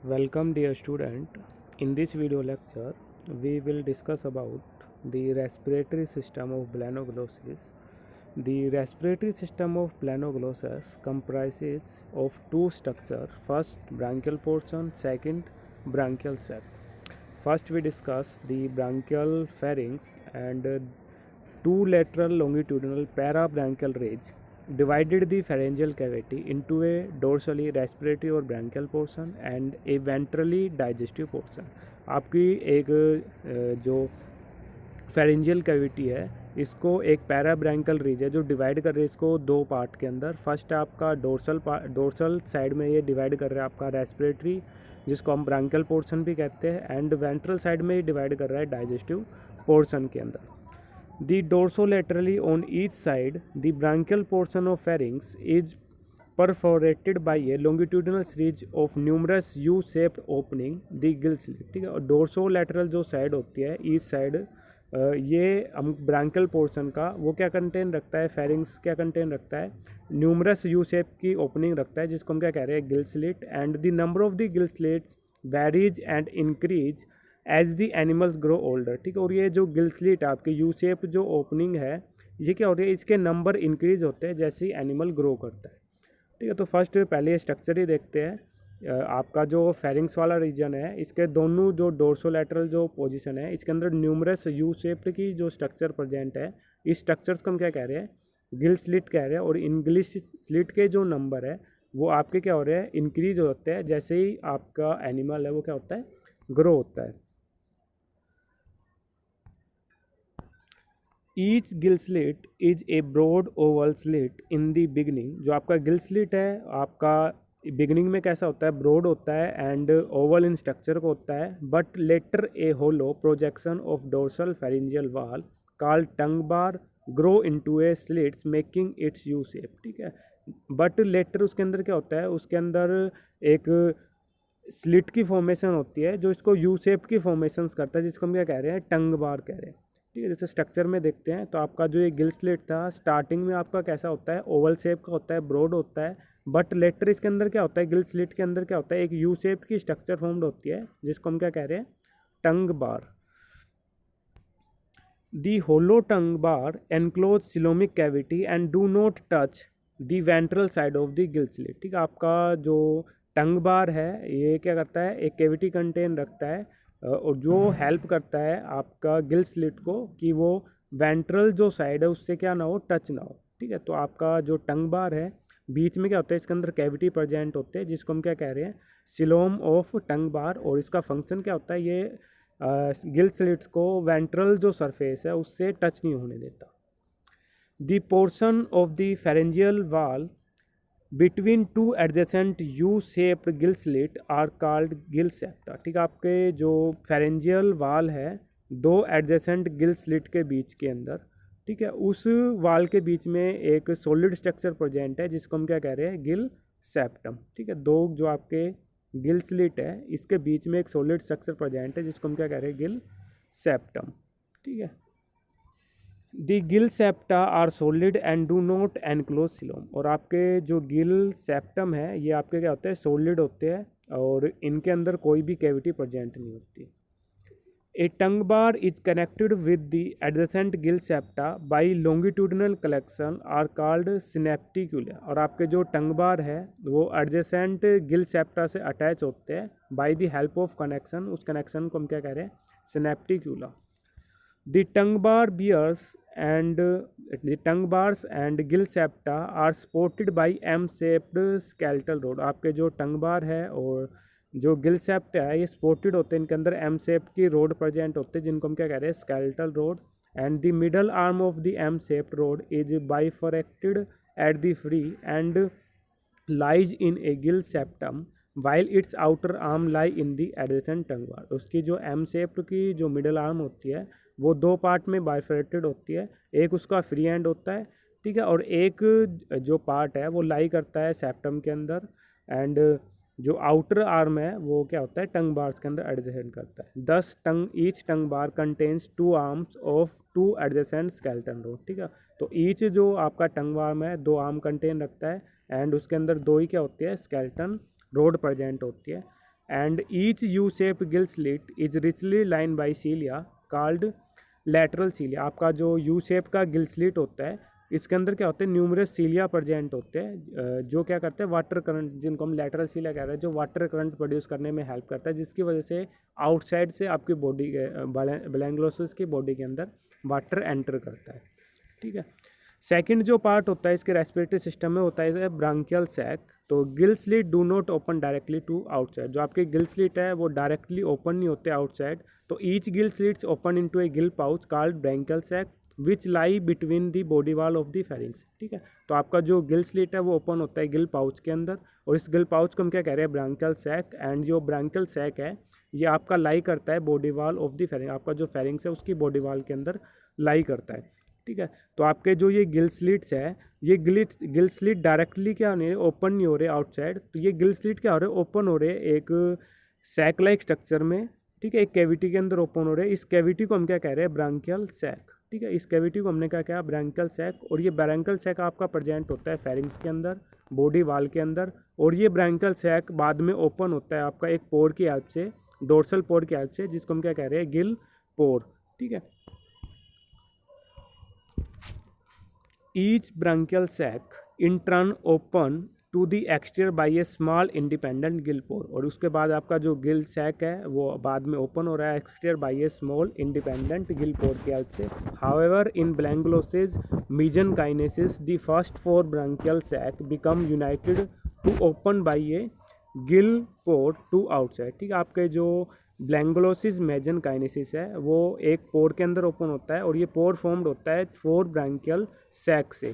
Welcome dear student. In this video lecture we will discuss about the respiratory system of blanoglossus. The respiratory system of blanoglossus comprises of two structures, first branchial portion, second branchial sac. First we discuss the branchial pharynx and two lateral longitudinal parabranchial ridge divided the pharyngeal cavity into a dorsally respiratory और branchial portion and a ventrally digestive portion. आपकी एक जो pharyngeal cavity है इसको एक पैराब्रैंकल रीज है जो divide कर रही है इसको दो पार्ट के अंदर. फर्स्ट आपका डोर्सल साइड में ये डिवाइड कर रहा है आपका रेस्पिरेटरी जिसको हम ब्रैंकल पोर्शन भी कहते हैं, एंड वेंट्रल साइड में ये डिवाइड कर रहा है डाइजेस्टिव पोर्शन के अंदर. The dorsolaterally on each side, the branchial portion of pharynx is perforated by a longitudinal series of numerous U-shaped opening, the gill slit. ठीक है. और dorsolateral जो साइड होती है ईच साइड, ये हम ब्रैंकल पोर्शन का वो क्या कंटेन रखता है, फेरिंग्स क्या कंटेन रखता है, न्यूमरस यू शेप की ओपनिंग रखता है जिसको हम क्या कह रहे हैं, gill slit. And the number of the gill slits varies and increase as the animals grow older. ठीक है. और ये जो गिल स्लिट आपके यू शेप जो ओपनिंग है ये क्या हो रही है, इसके नंबर इंक्रीज होते हैं जैसे ही एनिमल ग्रो करता है. ठीक है. तो फर्स्ट पहले स्ट्रक्चर ही देखते हैं. आपका जो फेरिंग्स वाला रीजन है इसके दोनों जो डोर्सोलैटरल जो पोजीशन है इसके अंदर न्यूमरस यू शेप्ड की जो स्ट्रक्चर प्रेजेंट है, इस स्ट्रक्चर्स को हम क्या कह रहे हैं, गिल स्लिट कह रहे हैं. और इन गिल स्लिट के जो नंबर है वो आपके क्या हो रहे हैं, इंक्रीज होते हैं जैसे ही आपका एनिमल है वो क्या होता है, ग्रो होता है. Each gill slit is a broad oval slit in the beginning. जो आपका गिल स्लिट है आपका बिगनिंग में कैसा होता है, ब्रॉड होता है एंड ओवल इन स्ट्रक्चर को होता है, but later a hollow projection of dorsal pharyngeal wall called tongue bar grow into a slits making its U shape. ठीक है. बट लेटर उसके अंदर क्या होता है, उसके अंदर एक स्लिट की फॉर्मेशन होती है जो इसको यू शेप की फॉर्मेशन करता है जिसको हम क्या कह रहे हैं, टंग बार कह रहे हैं. ठीक है. जैसे स्ट्रक्चर में देखते हैं तो आपका जो ये गिल स्लिट था स्टार्टिंग में आपका कैसा होता है, ओवल शेप का होता है, ब्रॉड होता है, बट लेटर इसके अंदर क्या होता है, गिल स्लिट के अंदर क्या होता है, एक यू शेप की स्ट्रक्चर फॉर्म्ड होती है जिसको हम क्या कह रहे हैं, tongue bar. The hollow tongue bar enclose coelomic cavity and do not touch the ventral side of the gill slit. ठीक है. आपका जो टंग बार है ये क्या करता है, एक कैविटी कंटेन रखता है और जो हेल्प करता है आपका गिल स्लिट को कि वो वेंट्रल जो साइड है उससे क्या ना हो, टच ना हो. ठीक है. तो आपका जो टंग बार है बीच में क्या होता है, इसके अंदर कैविटी प्रेजेंट होते हैं जिसको हम क्या कह रहे हैं, सिलोम ऑफ टंग बार. और इसका फंक्शन क्या होता है, ये गिल स्लिट्स को वेंट्रल जो सरफेस है उससे टच नहीं होने देता. The portion of the pharyngeal wall between two adjacent U shaped gill slit are called gill septa. ठीक है. आपके जो फेरेंजियल वाल है दो एडजेसेंट गिल स्लिट के बीच के अंदर, ठीक है, उस वाल के बीच में एक सॉलिड स्ट्रक्चर प्रेजेंट है जिसको हम क्या कह रहे हैं, गिल सेप्टम. ठीक है. दो जो आपके गिल स्लिट है इसके बीच में एक सॉलिड स्ट्रक्चर प्रेजेंट है जिसको हम क्या कह रहे हैं, गिल सेप्टम. ठीक है. The gill septa are solid and do not enclose coelom. और आपके जो गिल सेप्टम है ये आपके क्या होते हैं, सॉलिड होते हैं और इनके अंदर कोई भी कैविटी प्रेजेंट नहीं होती. A tongue bar is connected with the adjacent gill septa by longitudinal collection are called synapticula. और आपके जो टंग बार है वो एडजेसेंट गिल सेप्टा से अटैच होते हैं by the help of connection. उस कनेक्शन को हम क्या कह रहे हैं, सिनेप्टिक्यूला. The tongue bar bears and the tongue bars and gill septa are supported by M-shaped skeletal rod. आपके जो टंग बार है और जो गिल सेप्ट है ये सपोर्टेड होते हैं, इनके अंदर एम शेप की रोड प्रेजेंट होते हैं जिनको हम क्या कह रहे हैं, skeletal rod. And the middle arm of the M shaped rod is bifurcated at the free end lies in a gill septum while its outer arm lie in the adjacent tongue bar. उसकी जो M shape की जो middle arm होती है वो दो part में बाइफरेक्टेड होती है, एक उसका फ्री एंड होता है. ठीक है. और एक जो पार्ट है वो लाई करता है सेप्टम के अंदर, एंड जो आउटर आर्म है वो क्या होता है, टंग बार्स के अंदर एडजेसेंट करता है. Thus tongue each tongue bar contains two arms of two adjacent skeleton rod. ठीक है. तो ईच जो आपका टंग आर्म है दो आर्म कंटेन रखता है एंड उसके अंदर दो ही क्या होती है, स्केलेटन रोड प्रेजेंट होती है. and each U-shaped gill slit is richly lined by cilia called lateral cilia। आपका जो U शेप का गिल स्लिट होता है इसके अंदर क्या होते हैं, न्यूमरस सीलिया प्रेजेंट होते हैं जो क्या करते हैं वाटर करंट, जिनको हम लैटरल सीलिया कहते हैं, जो वाटर करंट प्रोड्यूस करने में हेल्प करता है, जिसकी वजह से आउटसाइड से आपकी बॉडी के ब्लैंग्लोसिस की बॉडी के अंदर वाटर एंटर करता है। ठीक है। सेकंड जो पार्ट होता है इसके रेस्पिरेटरी सिस्टम में होता है ब्रांकियल सैक। तो gill slit do not open directly to outside. जो आपके गिल स्लिट है वो डायरेक्टली ओपन नहीं होते आउटसाइड। तो each gill slits open into a gill pouch called branchial sac which lie between the body wall of the pharynx. ठीक है। तो आपका जो गिल स्लिट है वो ओपन होता है गिल पाउच के अंदर, और इस गिल पाउच को हम क्या कह रहे हैं, ब्रांकियल सैक। एंड जो ब्रांकियल सैक है ये आपका लाई करता है बॉडी वॉल ऑफ द फेरिंग, आपका जो फेरिंग्स है उसकी बॉडी वॉल के अंदर लाई करता है। ठीक है। तो आपके जो ये गिल स्लिट्स है, ये गिल स्लिट डायरेक्टली क्या नहीं ओपन नहीं हो रहे आउटसाइड, तो ये गिल स्लिट क्या हो रहे ओपन हो रहे एक सैक लाइक स्ट्रक्चर में। ठीक है। एक कैविटी के अंदर ओपन हो रहे हैं। इस कैविटी को हम क्या कह रहे हैं, ब्रांकियल सैक। ठीक है। इस कैविटी को हमने क्या कहा, ब्रांकियल सैक। और ये ब्रांकियल सैक आपका प्रेजेंट होता है फेरिंग्स के अंदर, बॉडी वाल के अंदर। और ये ब्रांकियल सैक बाद में ओपन होता है आपका एक पोर की हेल्प से, डोर्सल पोर की हेल्प से, जिसको हम क्या कह रहे हैं, गिल पोर। ठीक है। Each branchial sac in turn open to the exterior by a small independent gill pore। और उसके बाद आपका जो गिल सैक है वो बाद में ओपन हो रहा है exterior by a small independent gill pore की हेल्प से। However in Balanoglossus misakiensis the first 4 branchial sac become united to open by a gill pore to outside. ठीक है। आपके जो ब्लैंग्लोसिस मेजनकाइनेसिस है वो एक पोर के अंदर ओपन होता है, और ये पोर फॉर्म्ड होता है 4 ब्रांकियल सैक से।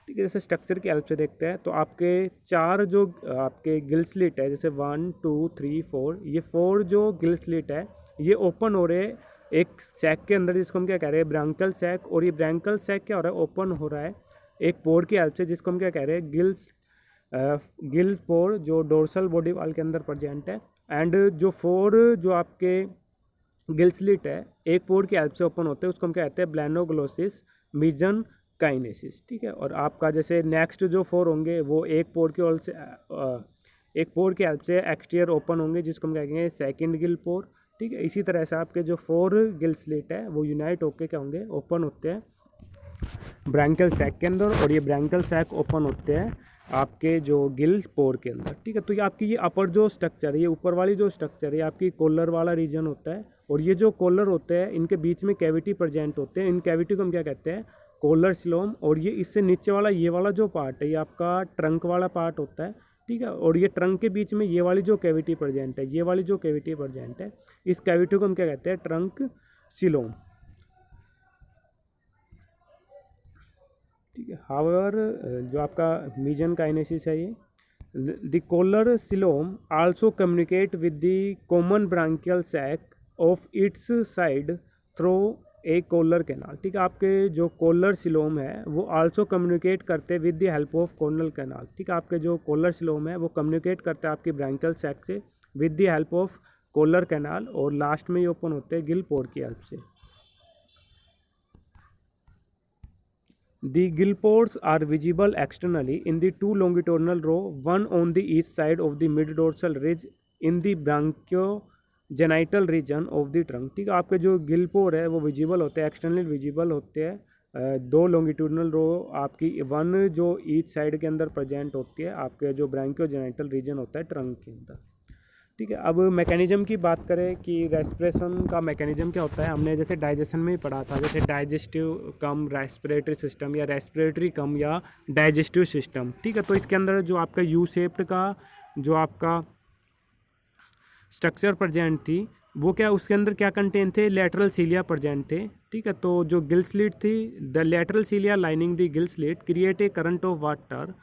ठीक है। जैसे स्ट्रक्चर की हेल्प से देखते हैं तो आपके 4 जो आपके गिल स्लिट है, जैसे 1 2 3 4, ये 4 जो गिल स्लिट है ये ओपन हो रहे एक सैक के अंदर, जिसको हम क्या कह रहे हैं, ब्रांकियल सैक। और ये ब्रांकियल सैक क्या हो रहा है, ओपन हो रहा है एक पोर की हेल्प से, जिसको हम क्या कह रहे हैं, गिल पोर, जो डोर्सल बॉडी वाल के अंदर प्रेजेंट है। एंड जो 4 जो आपके गिल स्लिट है एक पोर की हेल्प से ओपन होते हैं, उसको हम क्या कहते हैं, ब्लैनोग्लोसिस मीजनकाइनेसिस। ठीक है। और आपका जैसे नेक्स्ट जो 4 होंगे वो एक पोर की हेल्प से एक्सटीरियर ओपन होंगे, जिसको हम कहेंगे सेकंड गिल पोर। ठीक है। इसी तरह से आपके जो 4 गिल स्लिट है वो यूनाइट होके क्या होंगे, ओपन होते हैं ब्रांकियल सैक के अंदर, और ये ब्रांकियल सैक ओपन होते हैं आपके जो गिल पोर के अंदर। ठीक है। तो ये आपकी ये अपर जो स्ट्रक्चर है, ये ऊपर वाली जो स्ट्रक्चर है, आपकी कॉलर वाला रीजन होता है। और ये जो कॉलर होते हैं इनके बीच में कैविटी प्रेजेंट होते हैं। इन कैविटी को हम क्या कहते हैं, कॉलर सिलोम। और ये इससे नीचे वाला ये वाला जो पार्ट है ये आपका ट्रंक वाला पार्ट होता है। ठीक है। और ये ट्रंक के बीच में ये वाली जो कैविटी प्रेजेंट है, ये वाली जो कैविटी प्रेजेंट है, इस कैविटी को हम क्या कहते हैं, ट्रंक सिलोम। ठीक है। हाउएवर जो आपका मीजनकाइनेसिस है ये the collar coelom also communicate with the common branchial sac of its side through a collar canal. ठीक है। आपके जो कॉलर सिलोम है वो आल्सो कम्युनिकेट करते हैं with the help of Cornell canal. ठीक है। आपके जो कॉलर सिलोम है वो कम्युनिकेट करते हैं आपकी ब्रांकियल सैक से with the help of collar canal, और लास्ट में ये ओपन होते हैं गिल पोर की हेल्प से। The gill pores are visible externally in the 2 longitudinal row, one on the east side of the mid-dorsal ridge in the branchiogenital region of the trunk। ठीक है। आपके जो गिल पोर है वो विजिबल होते हैं, एक्सटर्नली विजिबल होते हैं, 2 लॉन्गिट्यूडनल रो आपकी, 1 जो ईच साइड के अंदर प्रेजेंट होती है आपके जो ब्रांकियोजेनिटल रीजन होता है ट्रंक के अंदर। ठीक है। अब मैकेनिज्म की बात करें कि रेस्पिरेशन का मैकेनिज्म क्या होता है, हमने जैसे डाइजेशन में ही पढ़ा था, जैसे डाइजेस्टिव कम रेस्पिरेटरी सिस्टम या रेस्पिरेटरी कम या डाइजेस्टिव सिस्टम। ठीक है। तो इसके अंदर जो आपका यू शेप्ड का जो आपका स्ट्रक्चर प्रेजेंट थी वो क्या, उसके अंदर क्या कंटेन थे, लेटरल सीलिया प्रेजेंट थे। ठीक है। तो जो गिल स्लिट थी, the lateral cilia lining the gill slit create a current of water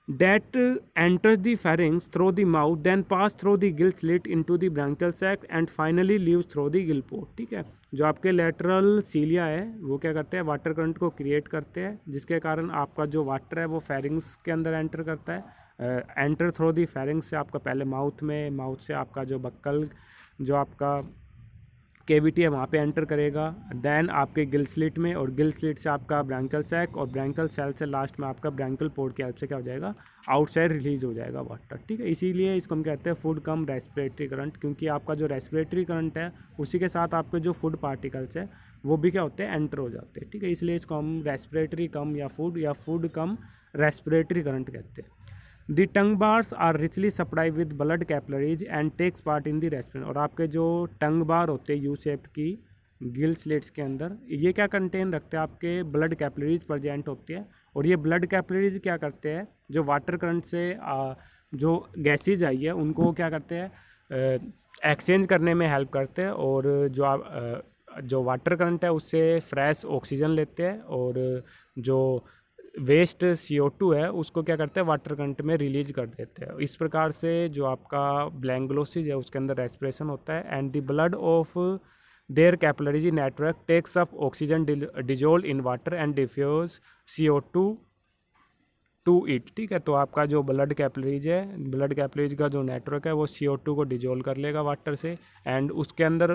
that enters the pharynx through the mouth, then pass through the gill slit into the branchial sac and finally leaves through the gill pore। ठीक है। जो आपके lateral सीलिया है वो क्या करते हैं, water current को क्रिएट करते हैं, जिसके कारण आपका जो वाटर है वो फेरिंग्स के अंदर एंटर करता है। एंटर थ्रू दी फेरिंग्स से आपका पहले माउथ में, माउथ से आपका जो बक्कल जो आपका कैविटी है वहाँ पे एंटर करेगा, देन आपके गिल स्लिट में, और गिल स्लिट से आपका ब्रैंकियल सैक, और ब्रैंकियल सेल से लास्ट में आपका ब्रैंकियल पोर्ट की हेल्प से क्या हो जाएगा, आउटसाइड रिलीज हो जाएगा वाटर। ठीक है, इसीलिए इसको हम कहते हैं फूड कम रेस्पिरेटरी करंट, क्योंकि आपका जो रेस्पिरेटरी करंट है उसी के साथ आपके जो फूड पार्टिकल्स है वो भी क्या होते हैं, एंटर हो जाते हैं। ठीक है, इसलिए इसको हम रेस्पिरेटरी कम या फूड कम रेस्पिरेटरी करंट कहते हैं। The tongue bars are richly supply with blood capillaries and takes part in the respiration. और आपके जो टंग बार होते हैं यू शेप्ड की गिल स्लिट्स के अंदर, ये क्या कंटेन रखते हैं, आपके ब्लड कैपलरीज प्रेजेंट होती है, और ये ब्लड कैपलरीज क्या करते हैं, जो वाटर करंट से जो गैसेज आई है उनको क्या करते हैं, एक्सचेंज करने में हेल्प करते हैं, और जो वाटर करंट है उससे फ्रेश ऑक्सीजन लेते हैं, और जो वेस्ट CO2 है उसको क्या करते हैं, वाटर करंट में रिलीज कर देते हैं। इस प्रकार से जो आपका ब्लैंगलोसिस है उसके अंदर रेस्पिरेशन होता है, and the blood of their capillary network takes up oxygen dissolve in water and diffuse CO2 to it. ठीक है, तो आपका जो ब्लड कैपिलरीज है, ब्लड कैपिलरीज का जो नेटवर्क है वो CO2 को डिजोल्व कर लेगा वाटर से, एंड उसके अंदर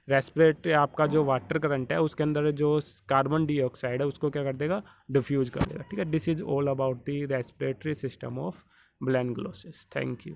रेस्पिरेट आपका जो वाटर करंट है उसके अंदर जो कार्बन डाइऑक्साइड है उसको क्या कर देगा, डिफ्यूज कर देगा। ठीक है, this is all about the respiratory system of Balanoglossus. Thank you.